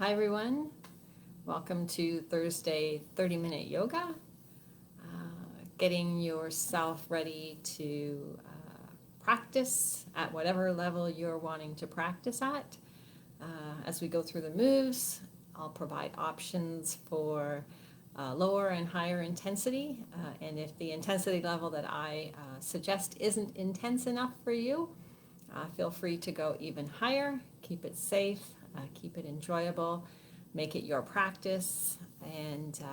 Hi everyone, welcome to Thursday 30-minute yoga. Getting yourself ready to practice at whatever level you're wanting to practice at. As we go through the moves, I'll provide options for lower and higher intensity. And if the intensity level that I suggest isn't intense enough for you, feel free to go even higher. Keep it safe, keep it enjoyable, make it your practice, and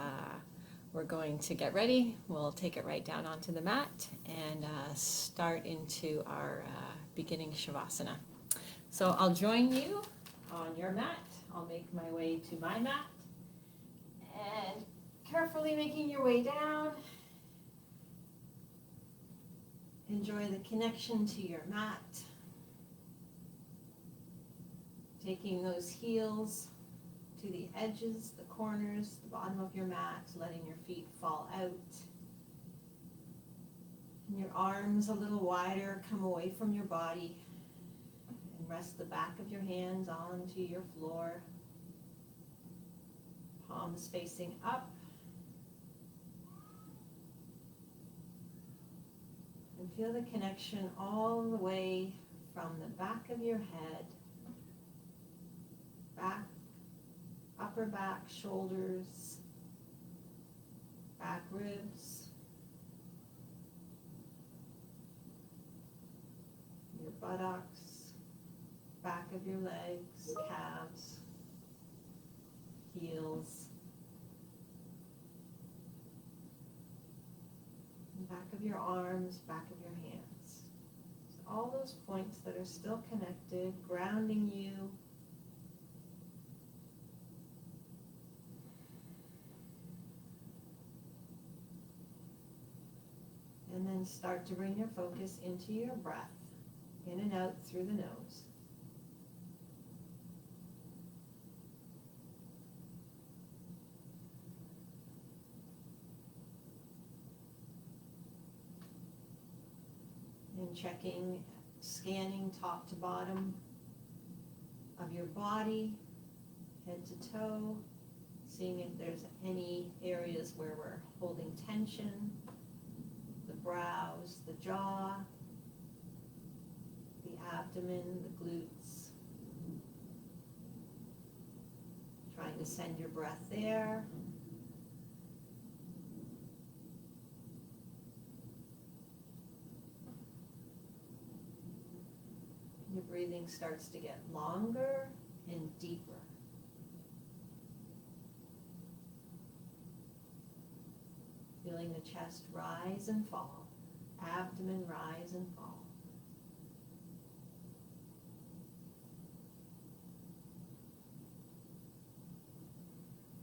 we're going to get ready. We'll take it right down onto the mat and start into our beginning Shavasana. So I'll join you on your mat. I'll make my way to my mat and carefully making your way down. Enjoy the connection to your mat. Taking those heels to the edges, the corners, the bottom of your mat, letting your feet fall out. And your arms a little wider, come away from your body and rest the back of your hands onto your floor. Palms facing up. And feel the connection all the way from the back of your head, back, upper back, shoulders, back ribs, your buttocks, back of your legs, calves, heels, back of your arms, back of your hands. So all those points that are still connected, grounding you. And then start to bring your focus into your breath, in and out through the nose. And checking, scanning top to bottom of your body, head to toe, seeing if there's any areas where we're holding tension. The brows, the jaw, the abdomen, the glutes. Trying to send your breath there. Your breathing starts to get longer and deeper. Feeling the chest rise and fall, abdomen rise and fall.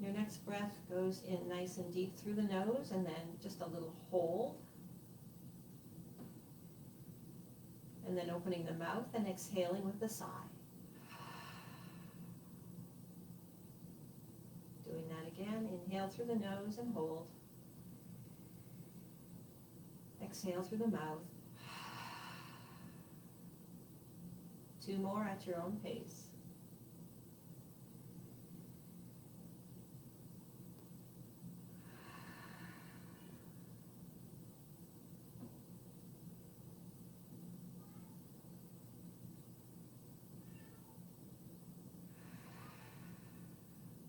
Your next breath goes in nice and deep through the nose, and then just a little hold. And then opening the mouth and exhaling with a sigh. Doing that again, inhale through the nose and hold. Exhale through the mouth. 2 more at your own pace.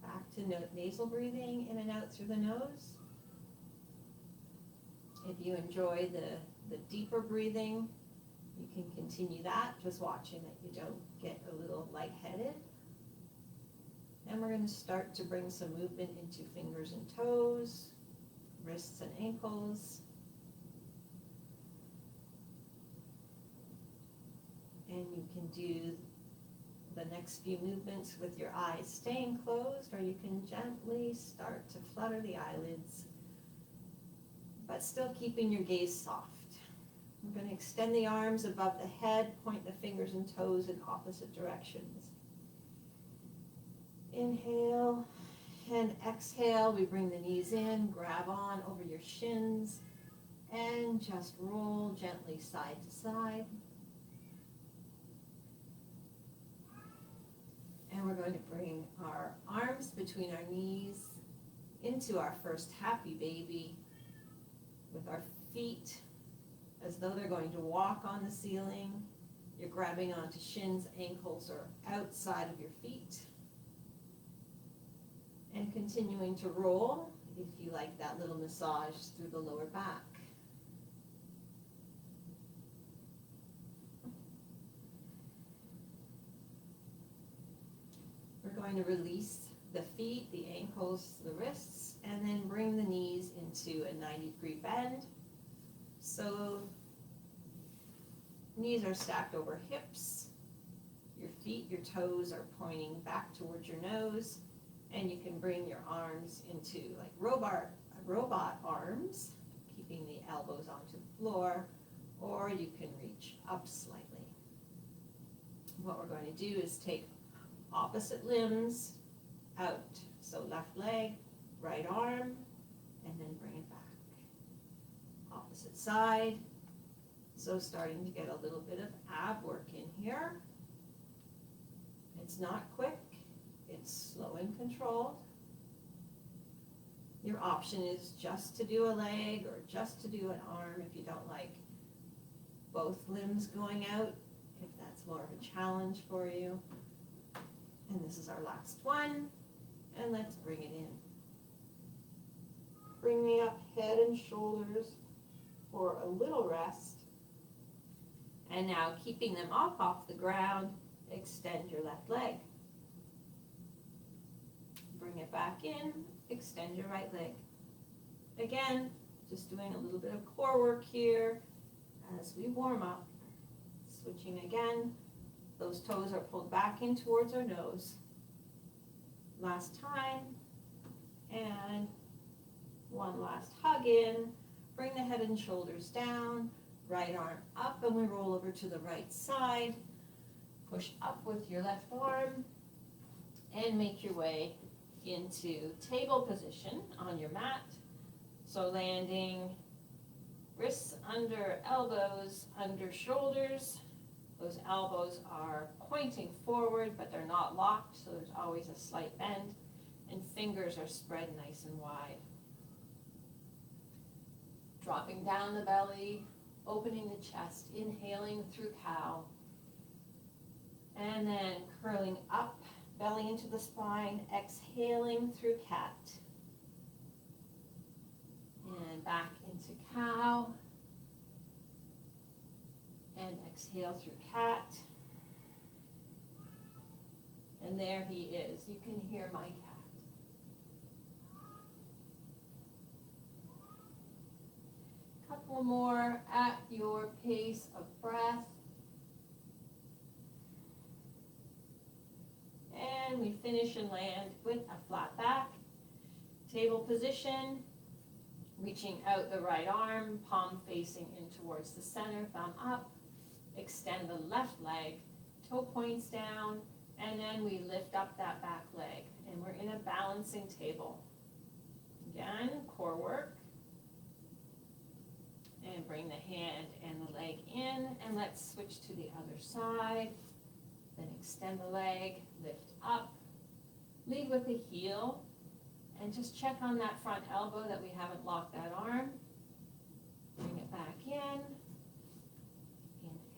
Back to nasal breathing, in and out through the nose. If you enjoy the deeper breathing, you can continue that, just watching that you don't get a little lightheaded. And we're going to start to bring some movement into fingers and toes, wrists and ankles. And you can do the next few movements with your eyes staying closed, or you can gently start to flutter the eyelids, but still keeping your gaze soft. I'm going to extend the arms above the head, point the fingers and toes in opposite directions. Inhale and exhale, we bring the knees in, grab on over your shins, and just roll gently side to side. And we're going going to bring our arms between our knees into our first happy baby with our feet as though they're going to walk on the ceiling. You're grabbing onto shins, ankles, or outside of your feet. And continuing to roll if you like that little massage through the lower back. We're going to release the feet, the ankles, the wrists, and then bring the knees into a 90-degree bend. So knees are stacked over hips. Your feet, your toes are pointing back towards your nose. And you can bring your arms into like robot arms, keeping the elbows onto the floor, or you can reach up slightly. What we're going to do is take opposite limbs out. So left leg, right arm, and then bring it back. Opposite side. So starting to get a little bit of ab work in here. It's not quick. It's slow and controlled. Your option is just to do a leg or just to do an arm if you don't like both limbs going out, if that's more of a challenge for you. And this is our last one. And let's bring it in. Bring me up head and shoulders for a little rest. And now keeping them up off the ground, extend your left leg. Bring it back in, extend your right leg. Again, just doing a little bit of core work here as we warm up. Switching again, those toes are pulled back in towards our nose. Last time, and one last hug in. Bring the head and shoulders down, right arm up, and we roll over to the right side. Push up with your left arm, and make your way into table position on your mat. So landing wrists under elbows, under shoulders. Those elbows are pointing forward, but they're not locked, so there's always a slight bend. And fingers are spread nice and wide. Dropping down the belly, opening the chest, inhaling through cow. And then curling up, belly into the spine, exhaling through cat. And back into cow. And exhale through cat. And there he is. You can hear my cat. Couple more at your pace of breath. And we finish and land with a flat back. Table position. Reaching out the right arm, palm facing in towards the center, thumb up. Extend the left leg, toe points down, and then we lift up that back leg. And we're in a balancing table. Again, core work. And bring the hand and the leg in, and let's switch to the other side. Then extend the leg, lift up, lead with the heel, and just check on that front elbow that we haven't locked that arm. Bring it back in.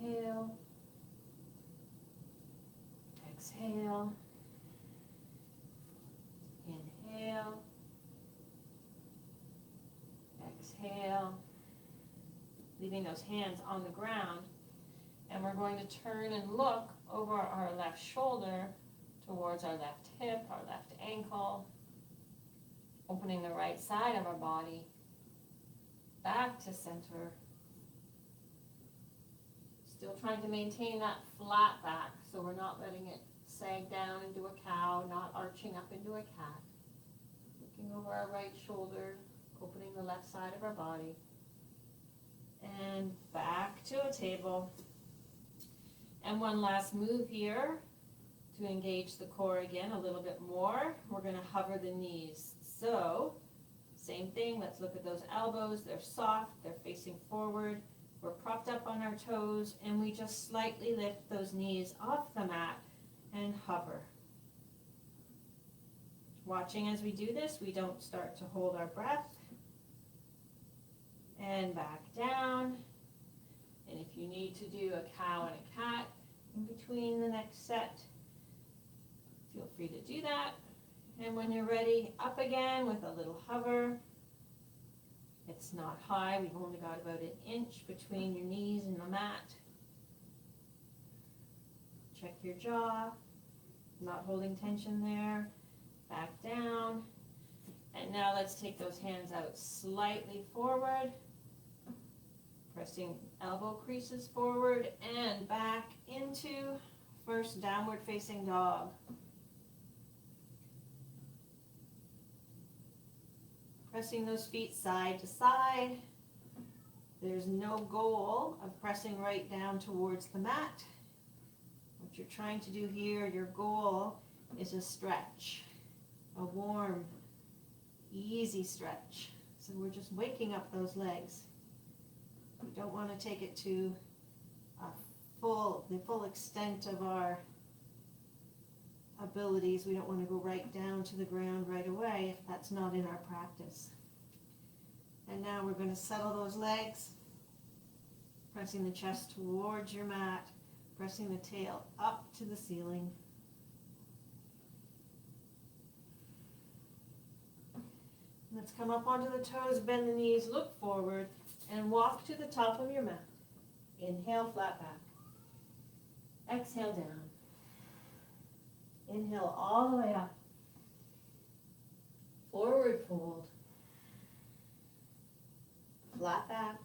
Inhale. Exhale. Inhale. Exhale. Leaving those hands on the ground. And we're going to turn and look over our left shoulder towards our left hip, our left ankle. Opening the right side of our body back to center. Still trying to maintain that flat back, so we're not letting it sag down into a cow, not arching up into a cat. Looking over our right shoulder, opening the left side of our body. And back to a table. And one last move here to engage the core again a little bit more. We're going to hover the knees. So, same thing, let's look at those elbows. They're soft, they're facing forward. We're propped up on our toes, and we just slightly lift those knees off the mat and hover. Watching as we do this, we don't start to hold our breath. And back down. And if you need to do a cow and a cat in between the next set, feel free to do that. And when you're ready, up again with a little hover. It's not high, we've only got about an inch between your knees and the mat. Check your jaw, not holding tension there. Back down. And now let's take those hands out slightly forward. Pressing elbow creases forward and back into first downward facing dog. Pressing those feet side to side. There's no goal of pressing right down towards the mat. What you're trying to do here, your goal is a stretch, a warm, easy stretch. So we're just waking up those legs. We don't want to take it to the full extent of our abilities. We don't want to go right down to the ground right away if that's not in our practice. And now we're going to settle those legs, pressing the chest towards your mat, pressing the tail up to the ceiling. Let's come up onto the toes, bend the knees, look forward, and walk to the top of your mat. Inhale, flat back. Exhale, down. Inhale all the way up. Forward fold. Flat back.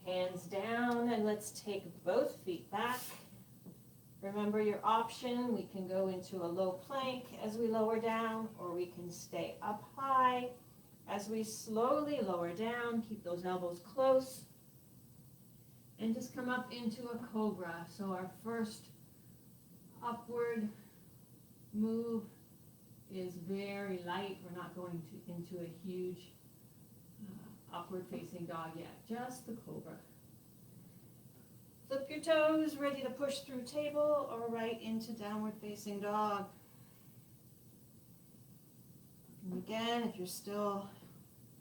Hands down, and let's take both feet back. Remember your option, we can go into a low plank as we lower down, or we can stay up high. As we slowly lower down, keep those elbows close, and just come up into a cobra. So our first upward move is very light. We're not going into a huge upward facing dog yet, just the cobra. Flip your toes, ready to push through table or right into downward facing dog. And again, if you're still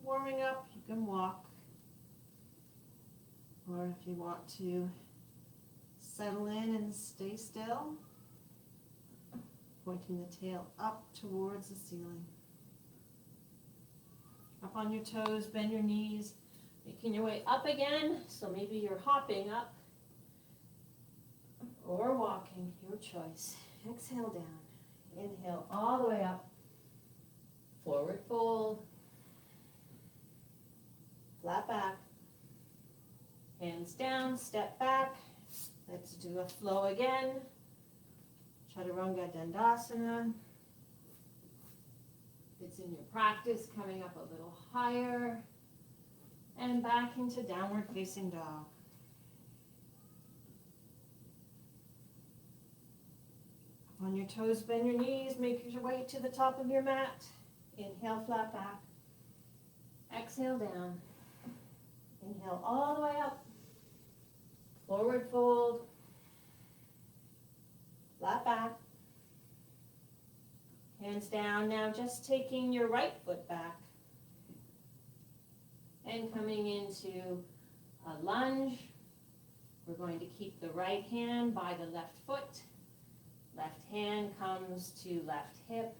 warming up, you can walk. Or if you want to settle in and stay still, pointing the tail up towards the ceiling. Up on your toes, bend your knees, making your way up again. So maybe you're hopping up or walking, your choice. Exhale down. Inhale all the way up. Forward fold. Flat back. Hands down, step back. Let's do a flow again. Chaturanga Dandasana. If it's in your practice, coming up a little higher. And back into downward facing dog. On your toes, bend your knees, make your way to the top of your mat. Inhale, flat back. Exhale, down. Inhale all the way up. Forward fold. Flat back. Hands down. Now just taking your right foot back and coming into a lunge. We're going to keep the right hand by the left foot. Left hand comes to left hip.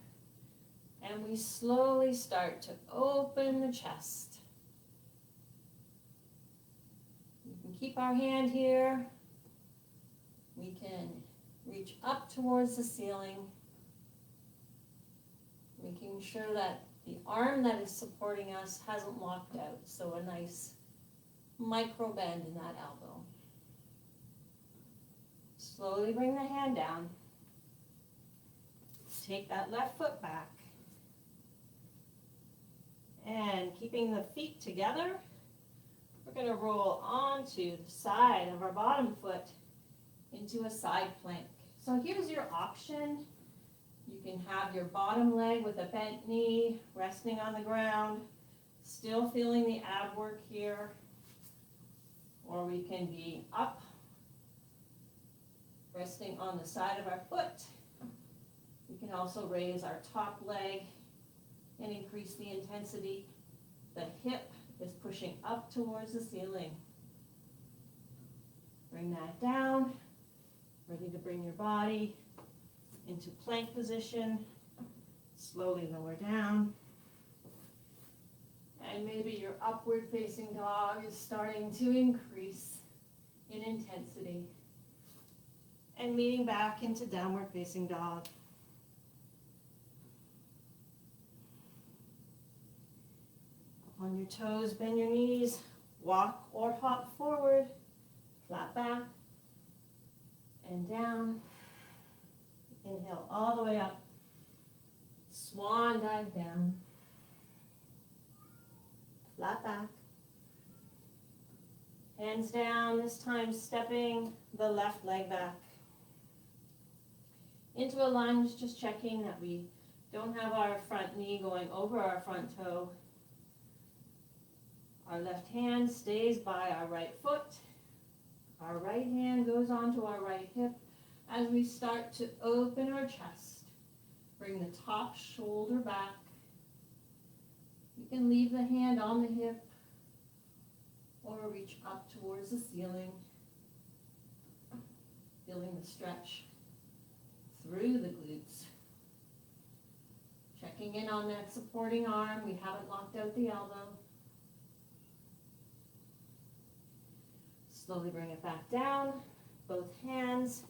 And we slowly start to open the chest. We can keep our hand here. We can reach up towards the ceiling, making sure that the arm that is supporting us hasn't locked out. So a nice micro bend in that elbow. Slowly bring the hand down. Take that left foot back. And keeping the feet together, we're going to roll onto the side of our bottom foot into a side plank. So here's your option. You can have your bottom leg with a bent knee resting on the ground, still feeling the ab work here. Or we can be up, resting on the side of our foot, We can also raise our top leg and increase the intensity. The hip is pushing up towards the ceiling. Bring that down. Ready to bring your body into plank position. Slowly lower down. And maybe your upward facing dog is starting to increase in intensity. And meeting back into downward facing dog. Up on your toes, bend your knees, walk or hop forward, flat back and down. Inhale all the way up, swan dive down, flat back, hands down, this time stepping the left leg back into a lunge, just checking that we don't have our front knee going over our front toe. Our left hand stays by our right foot. Our right hand goes onto our right hip as we start to open our chest. Bring the top shoulder back. You can leave the hand on the hip or reach up towards the ceiling, feeling the stretch through the glutes. Checking in on that supporting arm. We haven't locked out the elbow. Slowly bring it back down, both hands.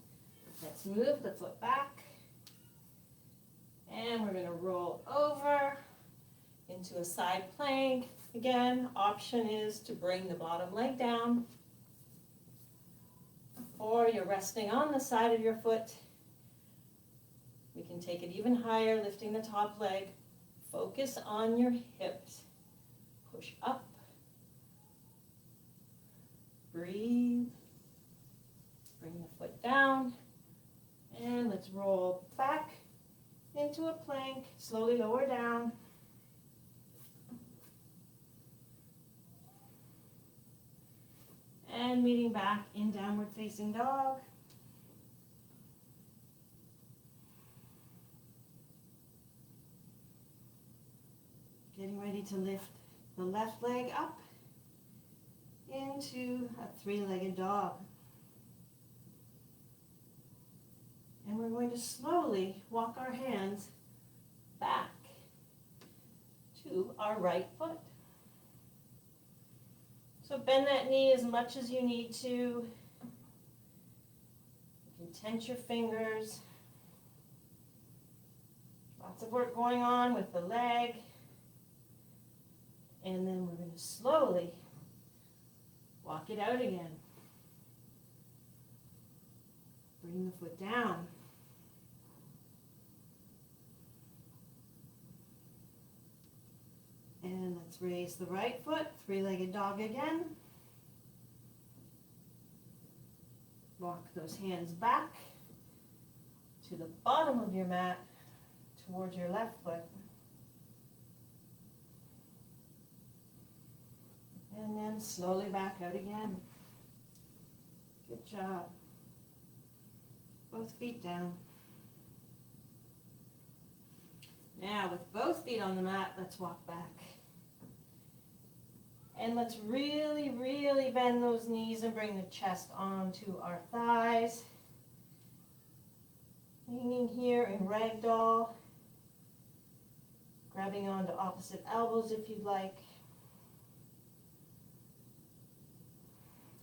Let's move, let's look back. And we're going to roll over into a side plank. Again, option is to bring the bottom leg down, or you're resting on the side of your foot. We can take it even higher, lifting the top leg. Focus on your hips. Push up. Breathe. Bring the foot down. And let's roll back into a plank. Slowly lower down. And meeting back in downward facing dog. Getting ready to lift the left leg up into a three-legged dog. And we're going to slowly walk our hands back to our right foot. So bend that knee as much as you need to. You can tense your fingers. Lots of work going on with the leg. And then we're going to slowly walk it out again. Bring the foot down. And let's raise the right foot, three-legged dog again. Walk those hands back to the bottom of your mat towards your left foot. And then slowly back out again. Good job. Both feet down. Now with both feet on the mat, let's walk back. And let's really, really bend those knees and bring the chest onto our thighs. Hanging here in ragdoll. Grabbing onto opposite elbows if you'd like.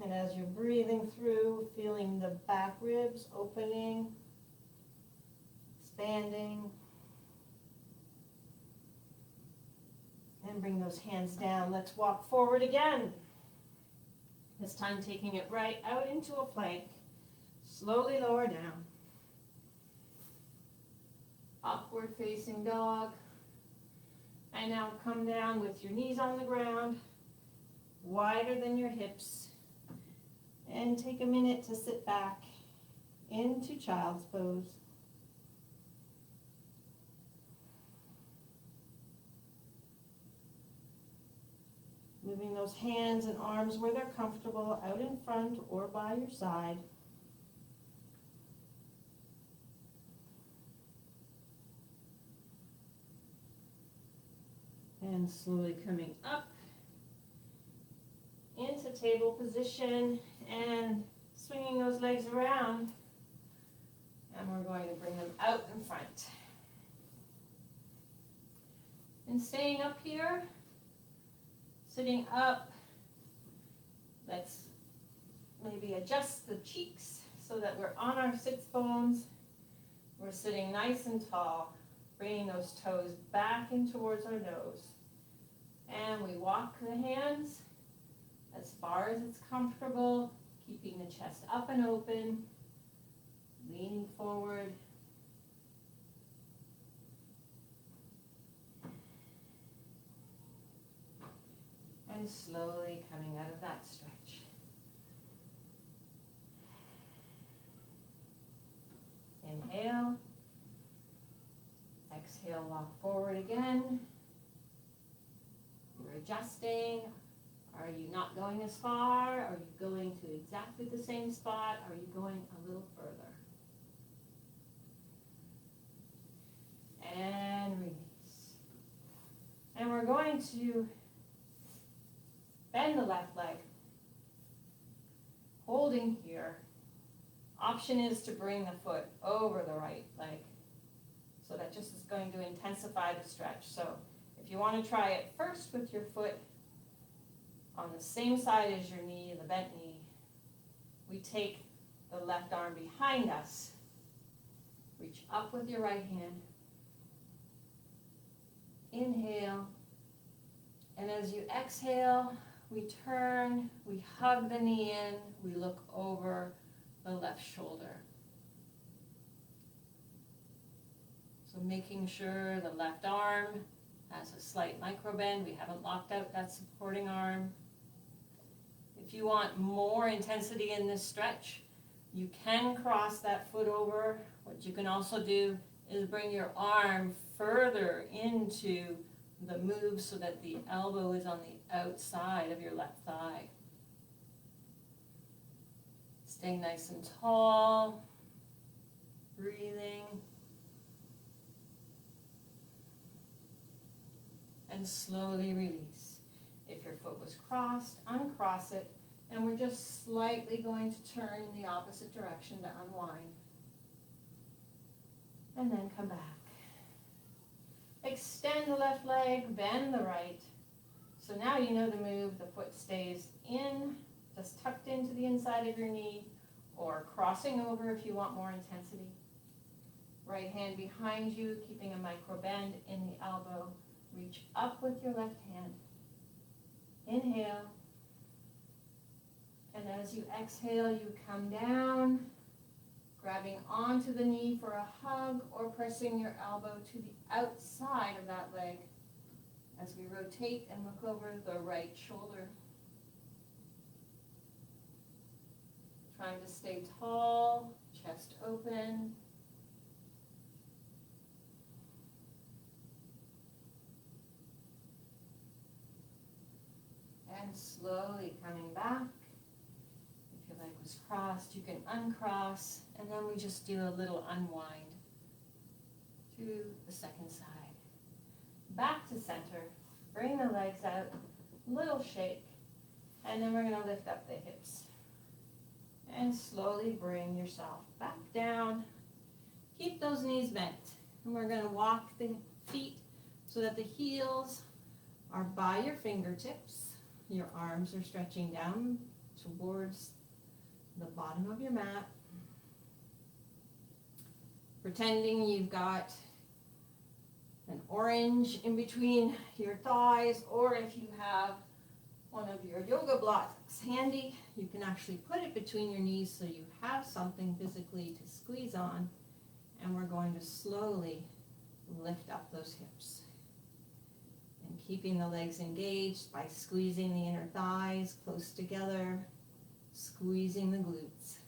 And as you're breathing through, feeling the back ribs opening, expanding. And bring those hands down. Let's walk forward again. This time taking it right out into a plank. Slowly lower down. Upward facing dog. And now come down with your knees on the ground, wider than your hips. And take a minute to sit back into child's pose. Moving those hands and arms where they're comfortable, out in front or by your side. And slowly coming up into table position and swinging those legs around. And we're going to bring them out in front. And staying up here, sitting up, let's maybe adjust the cheeks so that we're on our sits bones. We're sitting nice and tall, bringing those toes back in towards our nose. And we walk the hands as far as it's comfortable, keeping the chest up and open, leaning forward. And slowly coming out of that stretch. Inhale. Exhale, walk forward again. You're adjusting. Are you not going as far? Are you going to exactly the same spot? Are you going a little further? And release. And we're going to bend the left leg, holding here. Option is to bring the foot over the right leg. So that just is going to intensify the stretch. So if you want to try it first with your foot on the same side as your knee, the bent knee, we take the left arm behind us, reach up with your right hand, inhale, and as you exhale, we turn, we hug the knee in, we look over the left shoulder. So making sure the left arm has a slight micro bend. We haven't locked out that supporting arm. If you want more intensity in this stretch, you can cross that foot over. What you can also do is bring your arm further into the move so that the elbow is on the outside of your left thigh. Staying nice and tall, breathing, and slowly release. If your foot was crossed, uncross it, and we're just slightly going to turn in the opposite direction to unwind. And then come back. Extend the left leg, bend the right. So now you know the move. The foot stays in, just tucked into the inside of your knee, or crossing over if you want more intensity. Right hand behind you, keeping a micro bend in the elbow. Reach up with your left hand. Inhale. And as you exhale, you come down, grabbing onto the knee for a hug or pressing your elbow to the outside of that leg as we rotate and look over the right shoulder. Trying to stay tall, chest open. And slowly coming back. If your leg was crossed, you can uncross, and then we just do a little unwind to the second side. Back to center. Bring the legs out, little shake, and then we're going to lift up the hips. And slowly bring yourself back down. Keep those knees bent. And we're going to walk the feet so that the heels are by your fingertips. Your arms are stretching down towards the bottom of your mat. Pretending you've got an orange in between your thighs, or if you have one of your yoga blocks handy, you can actually put it between your knees so you have something physically to squeeze on. And we're going to slowly lift up those hips. And keeping the legs engaged by squeezing the inner thighs close together, squeezing the glutes.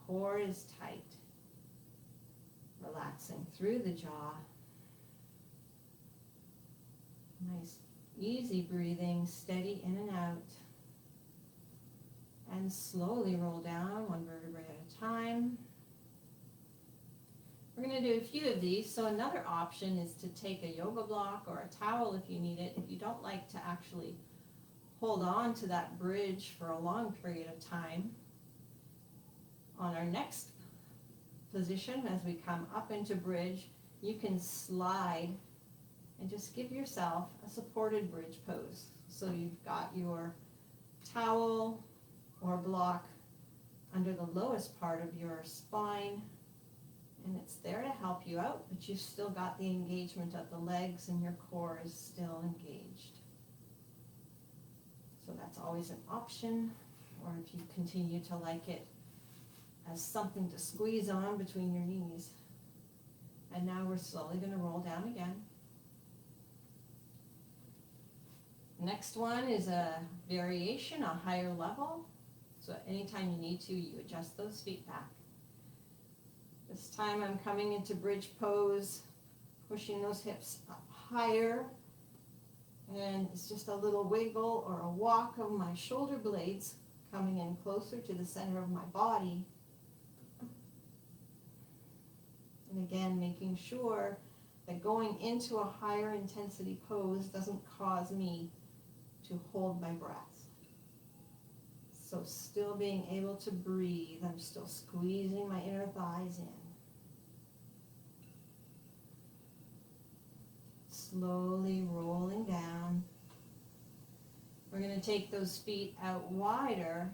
Core is tight. Relaxing through the jaw. Nice, easy breathing, steady in and out. And slowly roll down one vertebrae at a time. We're going to do a few of these. So another option is to take a yoga block or a towel if you need it. If you don't like to actually hold on to that bridge for a long period of time, on our next position, as we come up into bridge, you can slide and just give yourself a supported bridge pose. So you've got your towel or block under the lowest part of your spine, and it's there to help you out, but you've still got the engagement of the legs and your core is still engaged. So that's always an option, or if you continue to like it as something to squeeze on between your knees. And now we're slowly going to roll down again. Next one is a variation, a higher level. So anytime you need to, you adjust those feet back. This time I'm coming into bridge pose, pushing those hips up higher. And it's just a little wiggle or a walk of my shoulder blades coming in closer to the center of my body. And again, making sure that going into a higher intensity pose doesn't cause me to hold my breath. So still being able to breathe, I'm still squeezing my inner thighs in. Slowly rolling down. We're going to take those feet out wider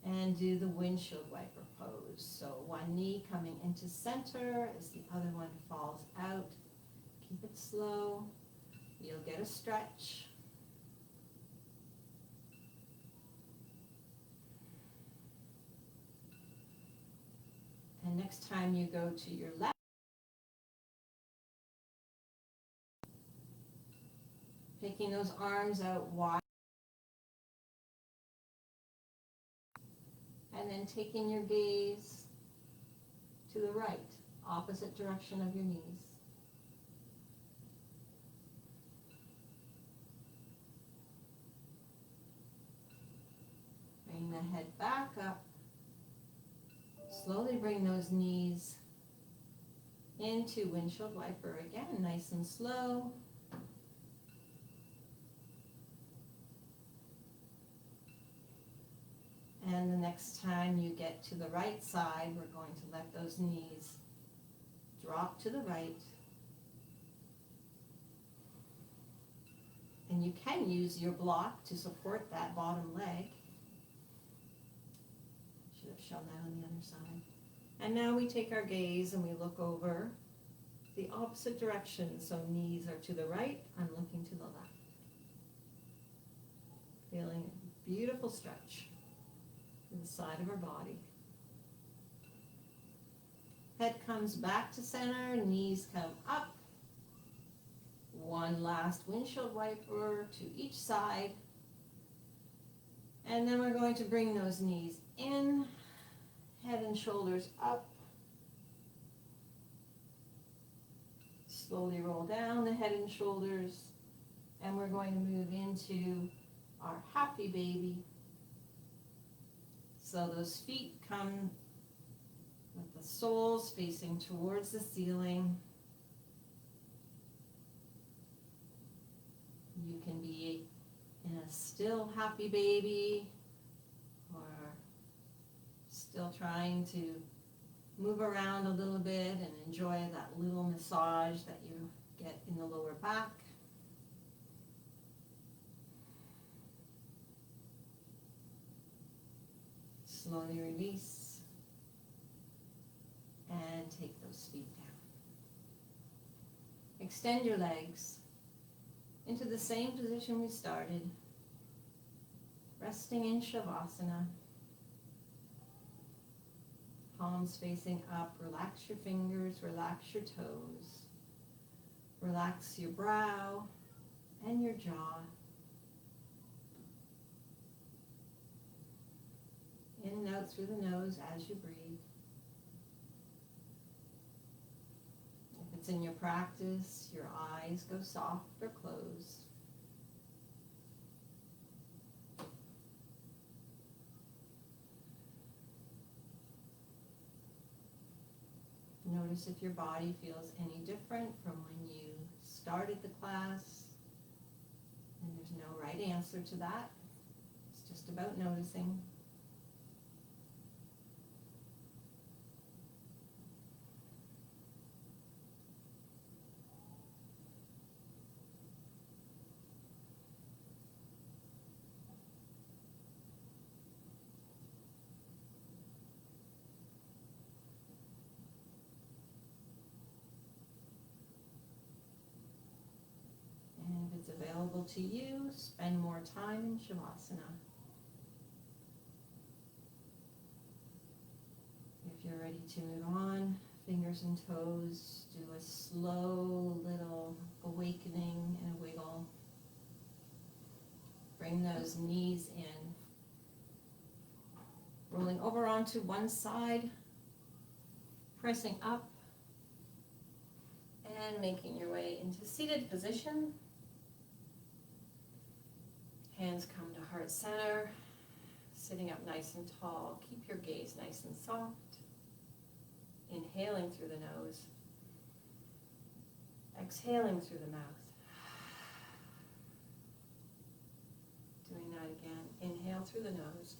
and do the windshield wiper pose. So one knee coming into center as the other one falls out. Keep it slow. You'll get a stretch. And next time you go to your left, taking those arms out wide, and then taking your gaze to the right, opposite direction of your knees. Bring the head back up. Slowly bring those knees into windshield wiper again, nice and slow. And the next time you get to the right side, we're going to let those knees drop to the right. And you can use your block to support that bottom leg. Should have shown that on the other side. And now we take our gaze and we look over the opposite direction. So knees are to the right, I'm looking to the left. Feeling a beautiful stretch to the side of our body. Head comes back to center, knees come up. One last windshield wiper to each side. And then we're going to bring those knees in, head and shoulders up. Slowly roll down the head and shoulders. And we're going to move into our happy baby. So those feet come with the soles facing towards the ceiling. You can be in a still happy baby or still trying to move around a little bit and enjoy that little massage that you get in the lower back. Slowly release and take those feet down. Extend your legs into the same position we started, resting in Shavasana. Palms facing up, relax your fingers, relax your toes, relax your brow and your jaw. In and out through the nose as you breathe. If it's in your practice, your eyes go soft or closed. Notice if your body feels any different from when you started the class. And there's no right answer to that. It's just about noticing. And if it's available to you, spend more time in Shavasana. If you're ready to move on, fingers and toes, do a slow little awakening and a wiggle. Bring those knees in. Rolling over onto one side, pressing up, and making your way into seated position. Hands come to heart center, sitting up nice and tall. Keep your gaze nice and soft. Inhaling through the nose. Exhaling through the mouth. Doing that again. Inhale through the nose.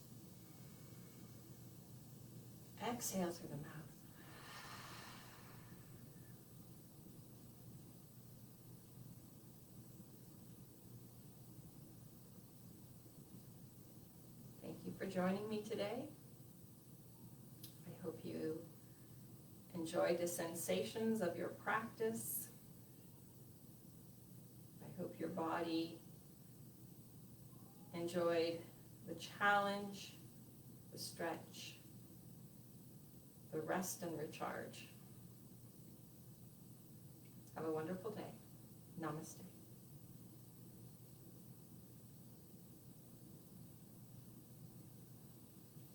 Exhale through the mouth. Thank you for joining me today. I hope you enjoyed the sensations of your practice. I hope your body enjoyed the challenge, the stretch, the rest and recharge. Have a wonderful day. Namaste.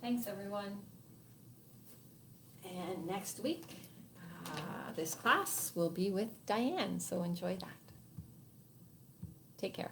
Thanks, everyone. And next week, this class will be with Diane, so enjoy that. Take care.